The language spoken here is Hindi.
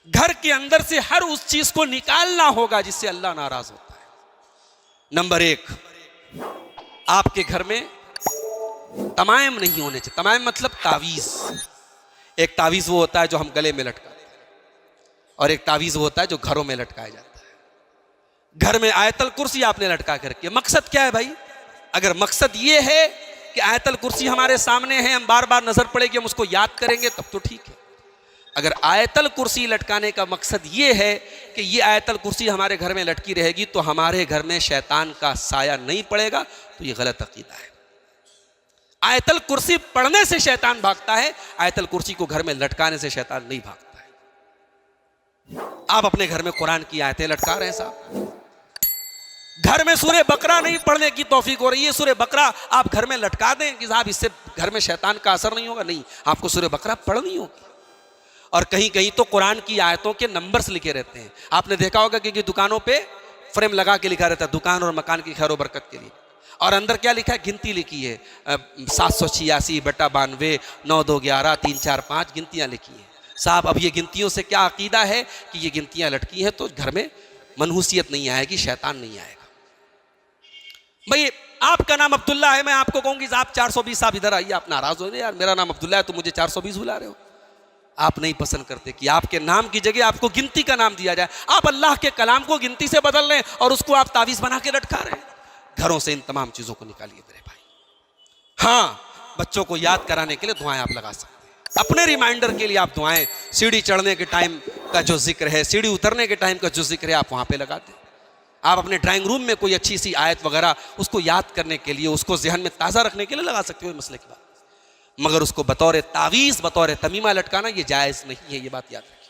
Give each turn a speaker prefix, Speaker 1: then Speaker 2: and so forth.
Speaker 1: घर के अंदर से हर उस चीज को निकालना होगा जिससे अल्लाह नाराज होता है। नंबर एक, आपके घर में तमाइम नहीं होने चाहिए। तमाइम मतलब तावीज। एक तावीज वो होता है जो हम गले में लटकाते हैं और एक तावीज वो होता है जो घरों में लटकाया जाता है। घर में आयतल कुर्सी आपने लटका करके, मकसद क्या है भाई? अगर मकसद ये है कि आयतल कुर्सी हमारे सामने है, हम बार बार नजर पड़ेगी, हम उसको याद करेंगे, तब तो ठीक है। अगर आयतल कुर्सी लटकाने का मकसद ये है कि ये आयतल कुर्सी हमारे घर में लटकी रहेगी तो हमारे घर में शैतान का साया नहीं पड़ेगा, तो ये गलत अकीदा है। आयतल कुर्सी पढ़ने से शैतान भागता है, आयतल कुर्सी को घर में लटकाने से शैतान नहीं भागता है। आप अपने घर में कुरान की आयतें लटका रहे हैं साहब, घर में सूरह बकरा नहीं पढ़ने की तौफीक हो रही है, सूरह बकरा आप घर में लटका दें कि साहब इससे घर में शैतान का असर नहीं होगा। नहीं, आपको सूरह बकरा पढ़नी होगी। और कहीं कहीं तो कुरान की आयतों के नंबर्स लिखे रहते हैं। आपने देखा होगा कि दुकानों पे फ्रेम लगा के लिखा रहता है, दुकान और मकान की खैर बरकत के लिए, और अंदर क्या लिखा है? गिनती लिखी है, 786 बटा 92 9 2 11 3 4 5 गिनतियाँ लिखी हैं। साहब अब ये गिनतियों से क्या अकीदा है कि ये गिनतियाँ लटकी हैं तो घर में मनहूसियत नहीं आएगी, शैतान नहीं आएगा। भाई आपका नाम अब्दुल्ला है, मैं आपको कहूँगी आप 420 साहब इधर आइए, आप नाराज हो रहे यार मेरा नाम अब्दुल्ला है तो मुझे 420 बुला रहे हो। आप नहीं पसंद करते कि आपके नाम की जगह आपको गिनती का नाम दिया जाए। आप अल्लाह के कलाम को गिनती से बदल रहे हैं और उसको आप तावीज़ बना के लटका रहे हैं। घरों से इन तमाम चीज़ों को निकालिए मेरे भाई। हाँ, बच्चों को याद कराने के लिए दुआएं आप लगा सकते हैं, अपने रिमाइंडर के लिए आप दुआएं, सीढ़ी चढ़ने के टाइम का जो जिक्र है, सीढ़ी उतरने के टाइम का जो जिक्र है, आप वहाँ पर लगाते हैं। आप अपने ड्राइंग रूम में कोई अच्छी सी आयत वगैरह उसको याद करने के लिए, उसको जहन में ताज़ा रखने के लिए लगा सकते हो, मसले की बात। मगर उसको बतौर तावीज़, बतौर तमीमा लटकाना ये जायज़ नहीं है, ये बात याद रखिए।